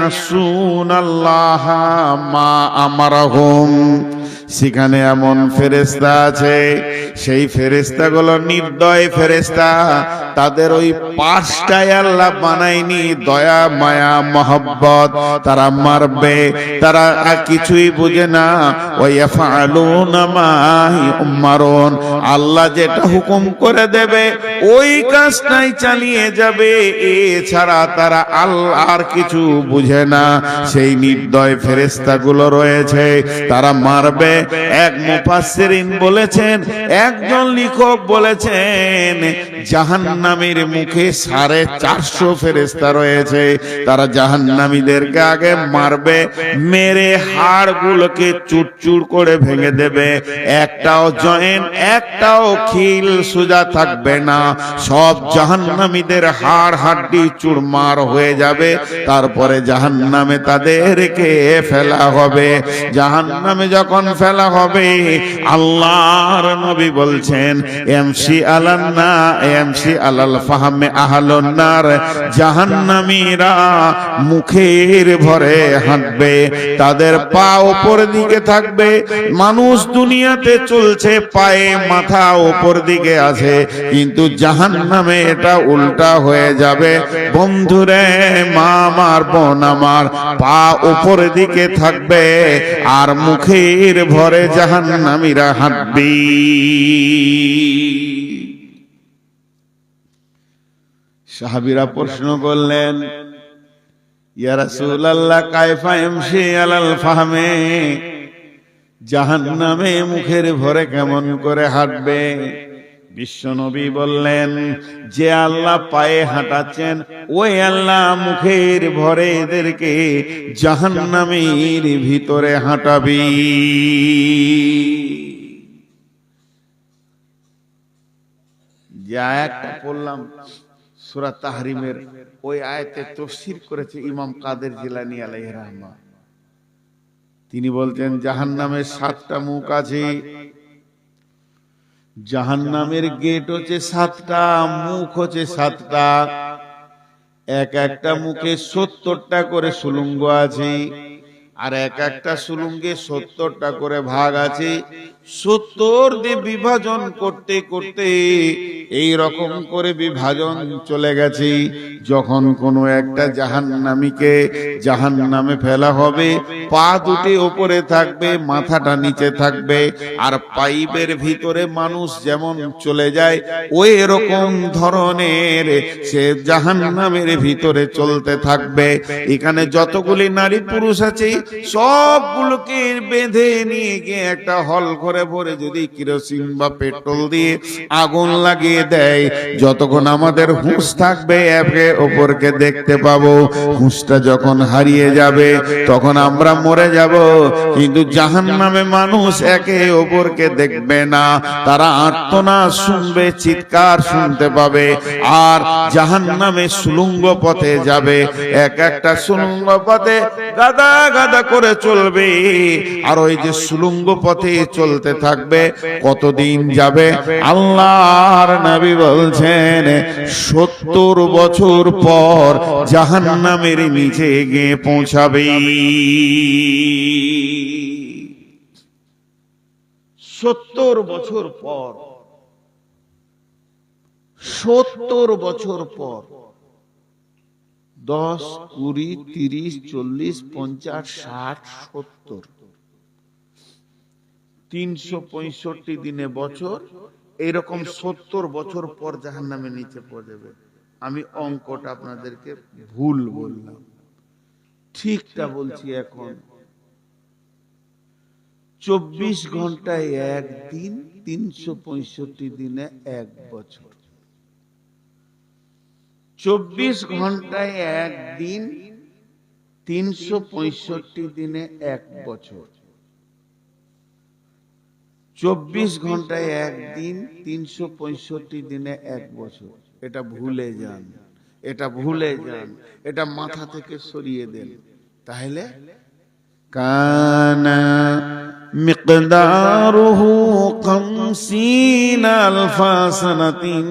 ইয়াসুনাল্লাহা মা আমারহুম। সেখানে এমন ফেরেশতা আছে, সেই ফেরেশতাগুলো নির্দয় ফেরেশতা, তাদের ওই পাঁচটায় আল্লাহ বানায়নি দয়া মায়া মহব্বত। তারা মারবে, তারা কিছুই বুঝে না। ওয়ায়াফআলুনা মা ইউমারুন, আল্লাহ যেটা হুকুম করে দেবে ওই কাজটাই চালিয়ে যাবে, এছাড়া তারা আল্লাহর কিছু বুঝে না। সেই নির্দয় ফেরেশতাগুলো রয়েছে, তারা মারবে। এক মুফাসসিরিন বলেছেন, একজন লেখক বলেছেন, জাহান্নামীর মুখে 450 ফেরেশতা রয়েছে। তারা জাহান্নামীদেরকে আগে মারবে, মেরে হাড়গুলোকে চুরচুর করে ভেঙে দেবে। একটাও জয়েন্ট, একটাও খিল সোজা থাকবে না। সব জাহান্নামীদের হাড় হাড্ডি চুরমার হয়ে যাবে। তারপরে জাহান্নামে তাদেরকে ফেলা হবে। জাহান্নামে যখন ফেলা হবে, আল্লাহর নবী বলছেন, এমসি আলান্না এমসি আলাল ফাহমে আহলুন নার, জাহান্নামীরা মুখের ভরে হাঁটবে, তাদের পা উপর দিকে থাকবে। মানুষ দুনিয়াতে চলছে পায়ে মাথা উপর দিকে আছে, কিন্তু জাহান্নামে এটা উল্টা হয়ে যাবে। বন্ধুরে, মা আমার, বোন আমার, পা উপর দিকে থাকবে আর মুখের ভরে জাহান্নামীরা হাঁটবে। সাহাবীরা প্রশ্ন করলেন, ইয়া রাসূলুল্লাহ কায়ফা ইয়ামশি আলাল ফাহমে, জাহান্নামে মুখের ভরে কেমন করে হাঁটবে? বিশ্বনবী বললেন, যে আল্লাহ পায়ে হাঁটাচ্ছেন ওই আল্লাহ মুখের ভরে এদেরকে জাহান্নামের ভিতরে হাঁটাবি। যে আয়াতটা পড়লাম সূরা তাহরিমের, ওই আয়াতে তাফসীর করেছে ইমাম কাদের জিলানী আলাইহির রাহমাহ। তিনি বলতেন, জাহান্নামের 7টা মুখ আছে, জাহান্নামের গেট হচ্ছে 7টা, মুখ হচ্ছে 7টা। এক একটা মুখে 70টা করে সুলুঙ্গ আছে, আর এক একটা সুলুঙ্গে 70টা করে ভাগ আছে। 70 দিয়ে বিভাজন করতে করতে এই রকম করে বিভাজন চলে গেছে। যখন কোনো একটা জাহান্নামীকে জাহান্নামে ফেলা হবে, পা দুটি উপরে থাকবে, মাথাটা নিচে থাকবে, আর পাইপের ভিতরে মানুষ যেমন চলে যায় ওই রকম ধরনের সে জাহান্নামের ভিতরে চলতে থাকবে। এখানে যতগুলি নারী পুরুষ আছে সবগুলোকে বেঁধে নিয়ে গিয়ে একটা হল করে ভরে যদি কেরোসিন বা পেট্রোল দিয়ে আগুন লাগিয়ে দেয়, যতক্ষণ আমাদের হুঁশ থাকবে একে অপরকে দেখতে পাবো। হুঁশটা যখন হারিয়ে যাবে তখন আমরা মরে যাব। কিন্তু জাহান্নামে মানুষ একে অপরকে দেখবে না, তারা আর্তনাদ শুনবে, চিৎকার শুনতে পাবে। আর জাহান্নামে সুলুঙ্গ পথে যাবে, এক একটা সুলুঙ্গ পথে গাদা গাদা করে চলবে। আর ওই যে সুলুঙ্গ পথে চলতে থাকবে, কতদিন যাবে? আল্লাহর নবী বলছেন 70 বছর পর জাহান্নামের নিচে গিয়ে পৌঁছাবে। 70 বছর পর, 70 বছর পর, 10, 20, 30, 40, 50, 60, 70, 365 দিনে বছর, এরকম 70 বছর পর জাহান্নামের নিচে পড়বে। আমি অঙ্কটা আপনাদেরকে ভুল বললাম, ঠিকটা বলছি। এখন 24 ঘন্টায় একদিন, 365 দিনে এক বছর। 24 ঘন্টায় একদিন, 365 দিনে এক বছর। 24 ঘন্টায় একদিন, 365 দিনে এক বছর। এটা ভুলে যান, এটা ভুলে যান, এটা মাথা থেকে সরিয়ে দেন। তাহলে কানা মিকদারুহু 50 আলফা সানাতিন,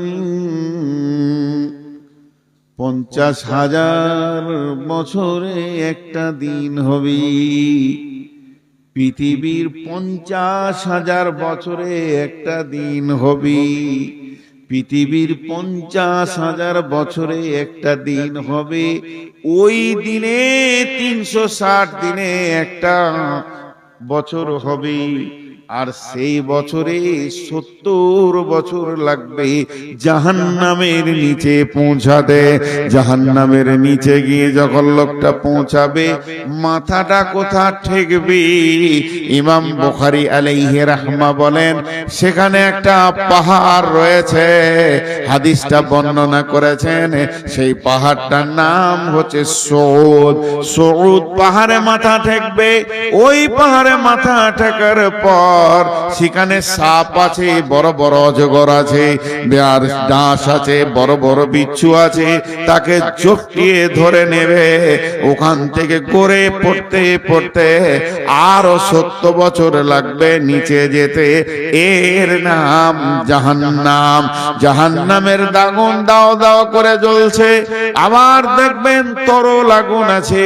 50,000 বছরে একটা দিন হবে। পৃথিবীর 50,000 বছরে একটা দিন হবে। পৃথিবীর 50,000 বছরে একটা দিন হবে। ওই দিনে 360 দিনে একটা বছর হবে। আর সেই বছরে 70 বছর লাগবে জাহান্নামের নিচে পৌঁছাতে। জাহান্নামের নিচে গিয়ে যখন লোকটা পৌঁছাবে, মাথাটা কোথা ঠেকবে? ইমাম বুখারী আলাইহি রাহমা বলেন, সেখানে একটা পাহাড় রয়েছে। হাদিসটা বর্ণনা করেছেন, সেই পাহাড়টার নাম হচ্ছে সৌদ। সৌদ পাহাড়ে মাথা ঠেকবে। ওই পাহাড়ে মাথা ঠেকার পর সেখানে সাপ আছে, বড় বড় অজগর আছে, আর ডাঁশ আছে, বড় বড় বিচ্ছু আছে। তাকে চপটিয়ে ধরে নেবে। ওখান থেকে গড়ে পড়তে পড়তে আরো 70 বছর লাগবে নিচে যেতে। এর নাম জাহান্নাম। জাহান্নামের আগুন দাও দাও করে জ্বলছে। আবার দেখবেন তরল আগুন আছে।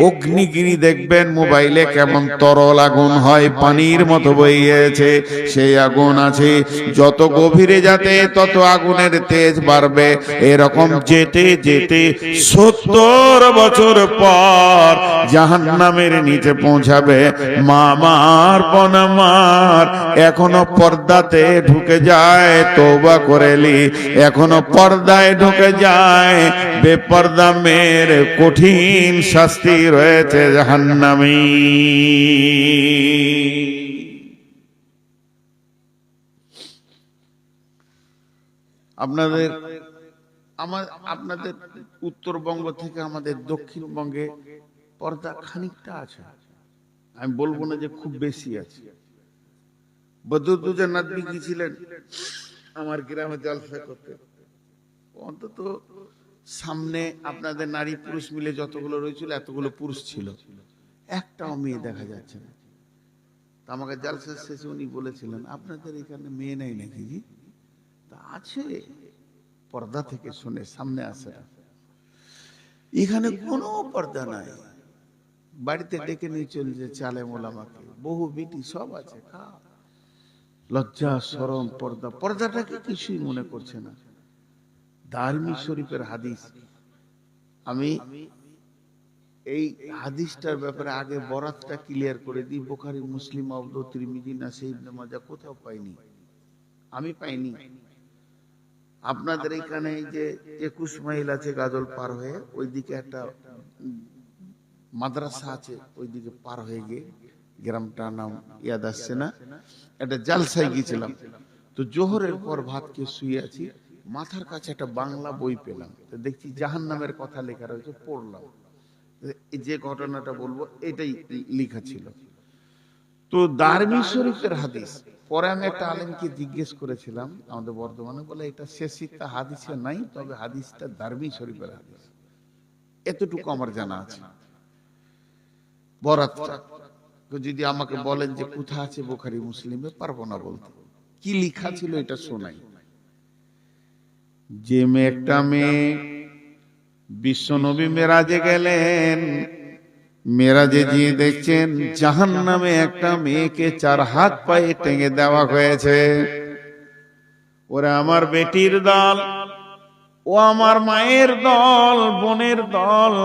অগ্নিগিরি দেখবেন মোবাইলে কেমন তরল আগুন হয়, পানির মতো বইয়েছে, সেই আগুন আছে। যত গভীরে যাতে তত আগুনের তেজ বাড়বে। এরকম যেতে যেতে 70 বছর পর জাহান্নামের নিচে পৌঁছাবে। মামার বনামার এখনো পর্দাতে ঢুকে যায়, তওবা করেলি এখনো পর্দায় ঢুকে যায়। বেপর্দা মেয়ের কঠিন শাস্তি রয়েছে জাহান্নামে। আপনাদের উত্তরবঙ্গ থেকে আমাদের দক্ষিণবঙ্গে পর্দা খানিকটা আছে, আমি বলবো না যে খুব বেশি আছে। বদরুদ্দোজা নাদবি গিয়েছিলেন আমার গ্রামে জলসা করতে। অন্তত সামনে আপনাদের নারী পুরুষ মিলে যতগুলো রয়েছিল এতগুলো পুরুষ ছিল, একটাও মেয়ে দেখা যাচ্ছে না। আমাকে জলসা শেষে উনি বলেছিলেন, আপনাদের এখানে মেয়ে নাই নাকি? জি তা আছে, পর্দা থেকে শুনে সামনে আসে। এখানে কোনো পর্দা নাই। বাড়িতে ডেকে নিয়ে চলছে চালে মোলামাকে, বহু বিটি সব আছে। লজ্জা শরম পর্দা, পর্দাটাকে কিছুই মনে করছে না। দারমি শরীফের হাদিস, আমি এই হাদিসটার ব্যাপারে আগে বরাতটা ক্লিয়ার করে দিই। বুখারী, মুসলিম, আবু দাউদ, তিরমিজি, নাসাঈ, ইবনে মাজাহ কোথাও পাইনি, আমি পাইনি। আপনাদের এখানে এই যে 21 মাইল আছে গাজল পার হয়ে, ওইদিকে একটা মাদ্রাসা আছে, ওইদিকে পার হয়ে গিয়ে গ্রামটার নাম ইয়াদ আসছে না, একটা জালসায় গিয়েছিলাম। তো জোহরের পর ভাত খেয়ে শুয়ে আছি, মাথার কাছে একটা বাংলা বই পেলাম। তো দেখছি জাহান্নামের কথা লেখা রয়েছে, পড়লাম। যে ঘটনাটা বলবো এটাই লেখা ছিল। তো দারমি শরীফের হাদিস। পরে আমি একটা আলেমকে জিজ্ঞেস করেছিলাম আমাদের বর্ধমানে, বলে এটা শেষিতা হাদিসে নাই, তবে হাদিসটা দারমি শরীফের হাদিস। এতটুকু আমার জানা আছে। বরাতটা যদি আমাকে বলেন যে কোথায় আছে বুখারী মুসলিমে, পারবো না বলতে। কি লেখা ছিল এটা শোনাই। যে একটা মেয়ে বিশ্বনবী মেরাজে গেলেন, মেরাজে গিয়ে দেখছেন জাহান্নামে একটা মেয়েকে 4 হাত পায়ে টেঙে দেওয়া হয়েছে। ওরে আমার বেটির দল, ও আমার মায়ের দল, বোনের দল,